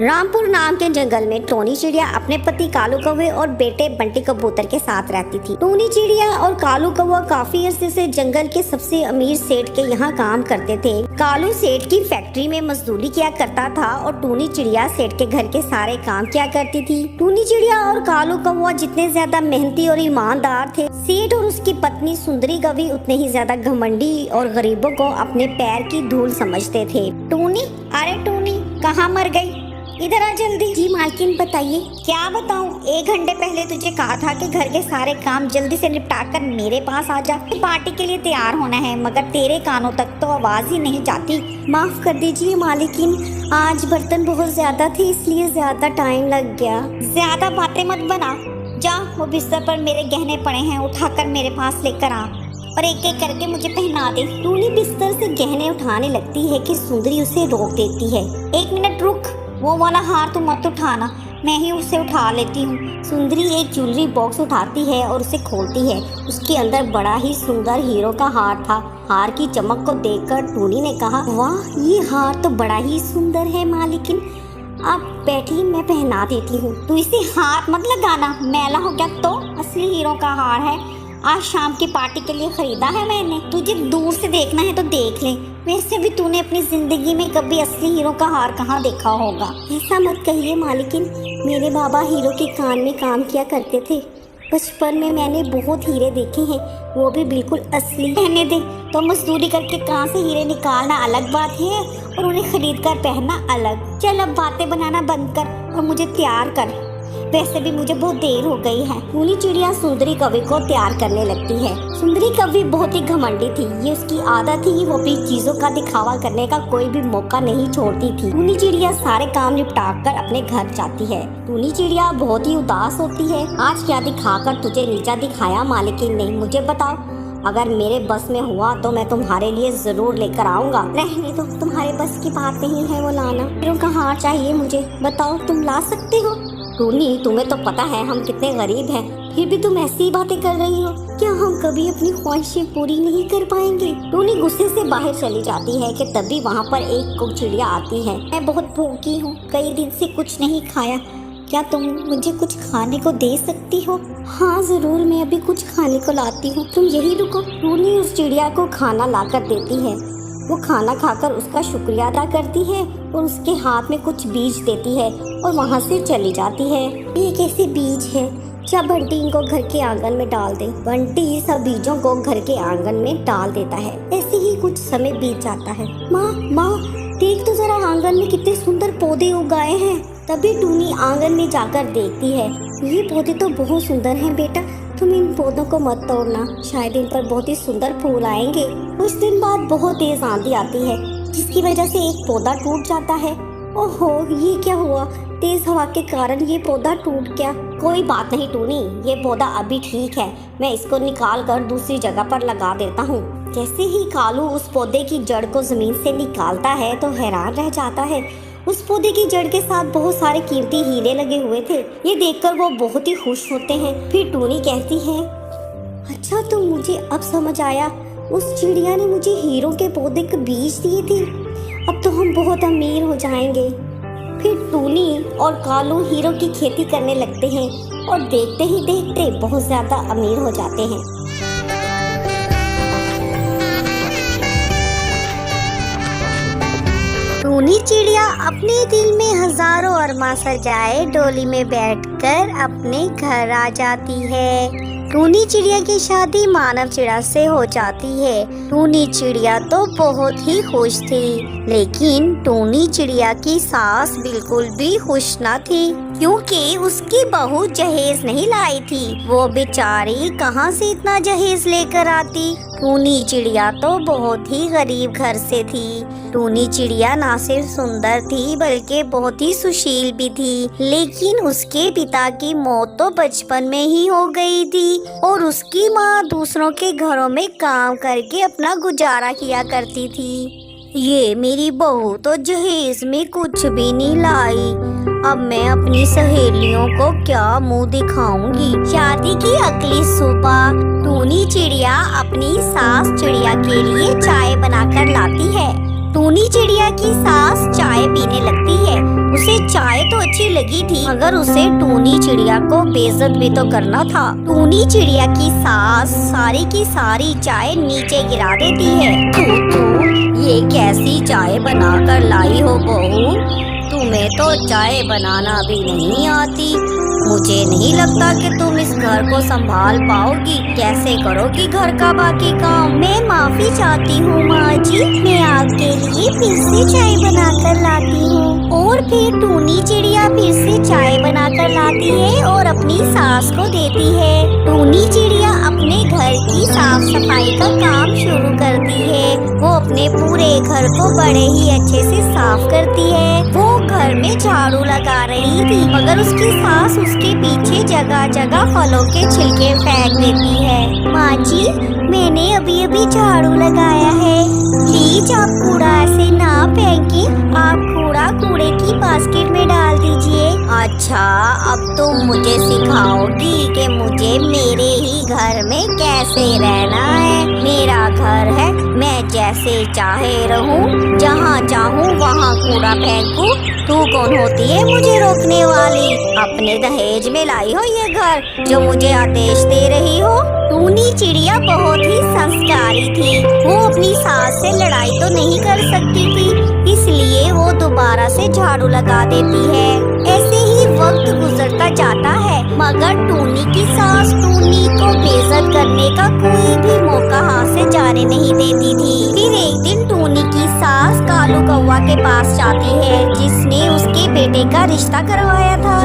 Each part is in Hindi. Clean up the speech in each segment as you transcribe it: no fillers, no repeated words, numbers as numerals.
रामपुर नाम के जंगल में टोनी चिड़िया अपने पति कालू कौवे और बेटे बंटी कबूतर के साथ रहती थी। टोनी चिड़िया और कालू कौवा काफी अरसे से जंगल के सबसे अमीर सेठ के यहाँ काम करते थे। कालू सेठ की फैक्ट्री में मजदूरी किया करता था और टोनी चिड़िया सेठ के घर के सारे काम किया करती थी। टोनी चिड़िया और कालू कौवा जितने ज्यादा मेहनती और ईमानदार थे, सेठ और उसकी पत्नी सुंदरी कवि उतने ही ज्यादा घमंडी और गरीबों को अपने पैर की धूल समझते थे। टोनी, अरे टोनी कहाँ मर गई? इधर आ जल्दी। जी मालकिन बताइए। क्या बताऊं, 1 घंटे पहले तुझे कहा था कि घर के सारे काम जल्दी से निपटा कर मेरे पास आ जा। पार्टी के लिए तैयार होना है, मगर तेरे कानों तक तो आवाज ही नहीं जाती। माफ कर दीजिए मालकिन, आज बर्तन बहुत ज्यादा थे इसलिए ज्यादा टाइम लग गया। ज्यादा बातें मत बना, जा वो बिस्तर पर मेरे गहने पड़े हैं, उठाकर मेरे पास लेकर आ और एक एक करके मुझे पहना दे। टोनी बिस्तर से गहने उठाने लगती है कि सुंदरी उसे रोक देती है। 1 मिनट रुक, वो वाला हार तुम मत उठाना, मैं ही उसे उठा लेती हूँ। सुंदरी एक ज्वेलरी बॉक्स उठाती है और उसे खोलती है। उसके अंदर बड़ा ही सुंदर हीरो का हार था। हार की चमक को देखकर टोनी ने कहा, वाह ये हार तो बड़ा ही सुंदर है मालिकिन, आप बैठी मैं पहना देती हूँ। तू इसे हाथ मत लगाना, मैला हो गया तो। असली हीरो का हार है, आज शाम की पार्टी के लिए खरीदा है मैंने। तुझे दूर से देखना है तो देख ले, वैसे भी तूने अपनी जिंदगी में कभी असली हीरो का हार कहाँ देखा होगा। ऐसा मत कहिए मालिकिन, मेरे बाबा हीरो के कान में काम किया करते थे। बचपन में मैंने बहुत हीरे देखे हैं, वो भी बिल्कुल असली। रहने दे, तो मजदूरी करके कहाँ से हीरे निकालना अलग बात है और उन्हें खरीद कर पहनना अलग। चल अब बातें बनाना बंद कर और मुझे तैयार कर, वैसे भी मुझे बहुत देर हो गई है। टोनी चिड़िया सुंदरी कवि को तैयार करने लगती है। सुंदरी कवि बहुत ही घमंडी थी, ये उसकी आदत थी कि वो अपनी चीजों का दिखावा करने का कोई भी मौका नहीं छोड़ती थी। टोनी चिड़िया सारे काम निपटा कर अपने घर जाती है। टोनी चिड़िया बहुत ही उदास होती है। आज क्या दिखाकर तुझे नीचा दिखाया मालिकिन ने, मुझे बताओ। अगर मेरे बस में हुआ तो मैं तुम्हारे लिए जरूर लेकर आऊंगा। रहने दो, तुम्हारे बस की बात नहीं है वो लाना। हीरो का हार चाहिए मुझे, बताओ तुम ला सकते हो? टोनी तुम्हें तो पता है हम कितने गरीब हैं, फिर भी तुम ऐसी बातें कर रही हो। क्या हम कभी अपनी ख्वाहिशें पूरी नहीं कर पाएंगे? टोनी गुस्से से बाहर चली जाती है कि तभी वहाँ पर एक कुक चिड़िया आती है। मैं बहुत भूखी हूँ, कई दिन से कुछ नहीं खाया, क्या तुम मुझे कुछ खाने को दे सकती हो? हाँ जरूर, मैं अभी कुछ खाने को लाती हूँ, तुम यही रुको। टोनी उस चिड़िया को खाना लाकर देती है। वो खाना खाकर उसका शुक्रिया अदा करती है और उसके हाथ में कुछ बीज देती है और वहाँ से चली जाती है। ये कैसे बीज है? क्या बंटी इनको घर के आंगन में डाल दे। बंटी सब बीजों को घर के आंगन में डाल देता है। ऐसे ही कुछ समय बीत जाता है। माँ देख तो जरा, आंगन में कितने सुंदर पौधे उगाए हैं। तभी टोनी आंगन में जाकर देखती है, ये पौधे तो बहुत सुंदर हैं बेटा, तुम इन पौधों को मत तोड़ना, शायद इन पर बहुत ही सुंदर फूल आएंगे। कुछ दिन बाद बहुत तेज आंधी आती है, जिसकी वजह से एक पौधा टूट जाता है। ओहो, ये क्या हुआ? तेज हवा के कारण ये पौधा टूट गया। कोई बात नहीं टोनी, ये पौधा अभी ठीक है, मैं इसको निकाल कर दूसरी जगह पर लगा देता हूँ। जैसे ही कालू उस पौधे की जड़ को जमीन से निकालता है तो हैरान रह जाता है। उस पौधे की जड़ के साथ बहुत सारे कीमती हीरे लगे हुए थे। ये देखकर वो बहुत ही खुश होते हैं। फिर टोनी कहती है, अच्छा तो मुझे अब समझ आया, उस चिड़िया ने मुझे हीरो के पौधे के बीज दिए थे, अब तो हम बहुत अमीर हो जाएंगे। फिर टोनी और कालू हीरो की खेती करने लगते हैं और देखते ही देखते बहुत ज्यादा अमीर हो जाते हैं। टोनी चिड़िया अपने दिल में हजारों अरमान सजाए डोली में बैठकर अपने घर आ जाती है। टोनी चिड़िया की शादी मानव चिड़िया से हो जाती है। टोनी चिड़िया तो बहुत ही खुश थी, लेकिन टोनी चिड़िया की सास बिल्कुल भी खुश न थी, क्योंकि उसकी बहू जहेज नहीं लाई थी। वो बेचारी कहाँ से इतना जहेज लेकर आती। टोनी चिड़िया तो बहुत ही गरीब घर से थी। टोनी चिड़िया ना सिर्फ सुंदर थी बल्कि बहुत ही सुशील भी थी, लेकिन उसके पिता की मौत तो बचपन में ही हो गई थी और उसकी माँ दूसरों के घरों में काम करके अपना गुजारा किया करती थी। ये मेरी बहू तो जहेज में कुछ भी नहीं लाई, अब मैं अपनी सहेलियों को क्या मुंह दिखाऊंगी। शादी की अगली सुबह टोनी चिड़िया अपनी सास चिड़िया के लिए चाय बनाकर लाती है। टूनी चिड़िया की सास चाय पीने लगती है। उसे चाय तो अच्छी लगी थी, मगर उसे टूनी चिड़िया को बेइज्जत भी तो करना था। टूनी चिड़िया की सास सारी की सारी चाय नीचे गिरा देती है। तू ये कैसी चाय बनाकर लाई हो बहू? तुम्हें तो चाय बनाना भी नहीं आती। मुझे नहीं लगता कि तुम इस घर को संभाल पाओगी। कैसे करोगी घर का बाकी काम? मैं माफी चाहती हूँ माँ जी, मैं आपके लिए फिर से चाय बनाकर लाती हूँ। और फिर टूनी चिड़िया फिर से चाय बनाकर लाती है और अपनी सास को देती है। टूनी चिड़िया अपने घर की साफ सफाई का काम शुरू करती है। वो अपने पूरे घर को बड़े ही अच्छे से साफ करती है। वो घर में झाड़ू लगा रही थी, मगर उसकी सास उसके पीछे जगह जगह फलों के छिलके फेंक देती है। माँ जी, मैंने अभी अभी झाड़ू लगाया है, प्लीज आप कूड़ा ऐसे ना फेंके, आप कूड़ा कूड़े की बास्केट में डाल दीजिए। अच्छा, अब तुम मुझे सिखाओगी कि मुझे मेरे ही घर में कैसे रहना है। मेरा घर है, मैं जैसे चाहे रहूं, जहाँ चाहूँ वहाँ कूड़ा फेंकूं। तू कौन होती है मुझे रोकने वाली? अपने दहेज में लाई हो ये घर जो मुझे आदेश दे रही हो? टूनी चिड़िया बहुत ही संस्कारी थी। वो अपनी सास से लड़ाई तो नहीं कर सकती थी, इसलिए वो दोबारा से झाड़ू लगा देती है। ऐसे ही वक्त गुजरता जाता है, मगर टूनी की सास टूनी को बेइज्जत करने का कोई भी मौका हाथ से जाने नहीं देती थी। फिर एक दिन टूनी की सास कालू कौवा के पास जाती है, जिसने उसके बेटे का रिश्ता करवाया था।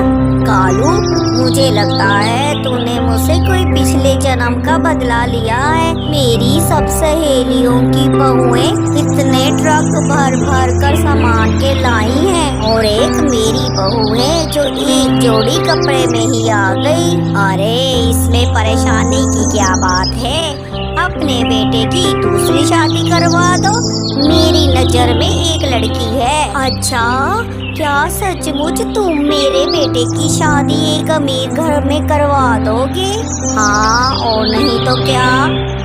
कालू, मुझे लगता है तूने मुझसे कोई पिछले जन्म का बदला लिया है। मेरी सब सहेलियों की बहुएं इतने ट्रक भर भर कर सामान के लाई हैं, और एक मेरी बहू है जो एक जोड़ी कपड़े में ही आ गई। अरे इसमें परेशानी की क्या बात है? अपने बेटे की दूसरी शादी करवा दो। मेरी नजर में एक लड़की है। अच्छा, क्या सचमुच तुम मेरे बेटे की शादी एक अमीर घर में करवा दोगे? हाँ, और नहीं तो क्या।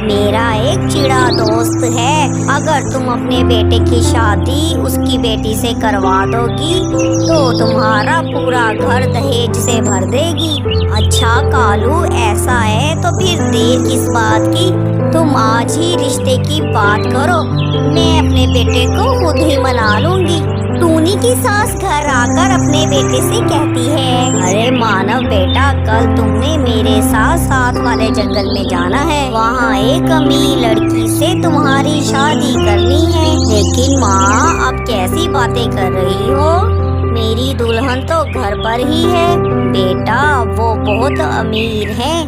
मेरा एक चिड़ा दोस्त है, अगर तुम अपने बेटे की शादी उसकी बेटी से करवा दोगी तो तुम्हारा पूरा घर दहेज से भर देगी। अच्छा कालू, ऐसा है तो फिर देर किस बात की? तुम आज ही रिश्ते की बात करो, मैं अपने बेटे को खुद ही मना लूंगी। टूनी की सास घर आकर अपने बेटे से कहती है, अरे मानव बेटा, कल तुमने मेरे साथ वाले जंगल में जाना है। वहाँ एक अमीर लड़की से तुम्हारी शादी करनी है। लेकिन माँ, अब कैसी बातें कर रही हो? मेरी दुल्हन तो घर पर ही है। बेटा, वो बहुत अमीर है,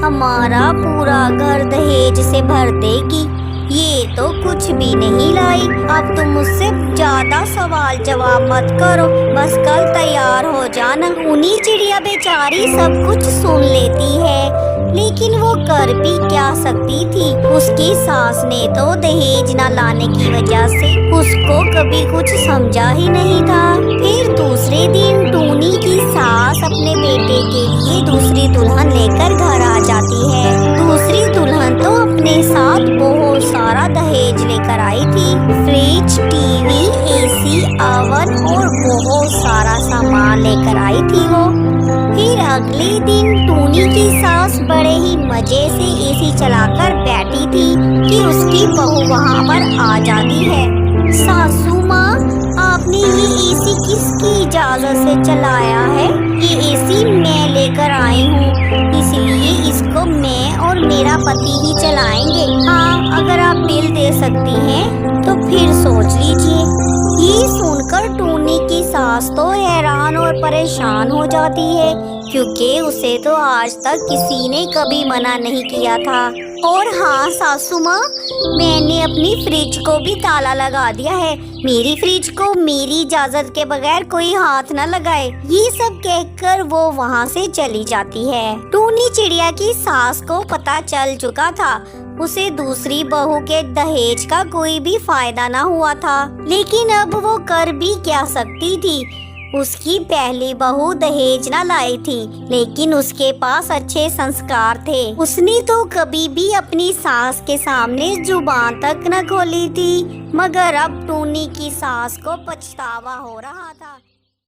हमारा पूरा घर दहेज से भर देगी। ये तो कुछ भी नहीं लाई। अब तुम मुझसे ज्यादा सवाल जवाब मत करो, बस कल तैयार हो जाना। टूनी चिड़िया बेचारी सब कुछ सुन लेती है, लेकिन वो कर भी क्या सकती थी? उसकी सास ने तो दहेज न लाने की वजह से उसको कभी कुछ समझा ही नहीं था। फिर दूसरे दिन टूनी की सास अपने बेटे के लिए दूसरी दुल्हन लेकर घर आ जाती है। दूसरी दुल्हन तो अपने साथ बहुत सारा दहेज लेकर आई थी। फ्रिज, टीवी, एसी, ओवन और बहुत सारा सामान लेकर आई थी वो। फिर अगले दिन टूनी की सास बड़े ही मजे से एसी चलाकर बैठी थी कि उसकी बहू वहाँ पर आ जाती है। सासू माँ, आपने ये एसी किसकी इजाजत से चलाया है? ये एसी मैं लेकर आई हूँ, इसलिए इसको मैं और मेरा पति ही चलाएंगे। हाँ, अगर आप बिल दे सकती हैं तो फिर सोच लीजिए। ये सुनकर टूनी की सास तो हैरान और परेशान हो जाती है, क्योंकि उसे तो आज तक किसी ने कभी मना नहीं किया था। और हाँ सासू माँ, मैंने अपनी फ्रिज को भी ताला लगा दिया है। मेरी फ्रिज को मेरी इजाजत के बगैर कोई हाथ न लगाए। ये सब कहकर वो वहाँ से चली जाती है। टूनी चिड़िया की सास को पता चल चुका था, उसे दूसरी बहू के दहेज का कोई भी फायदा न हुआ था। लेकिन अब वो कर भी क्या सकती थी? उसकी पहली बहू दहेज न लाई थी, लेकिन उसके पास अच्छे संस्कार थे। उसने तो कभी भी अपनी सास के सामने जुबान तक न खोली थी, मगर अब टूनी की सास को पछतावा हो रहा था।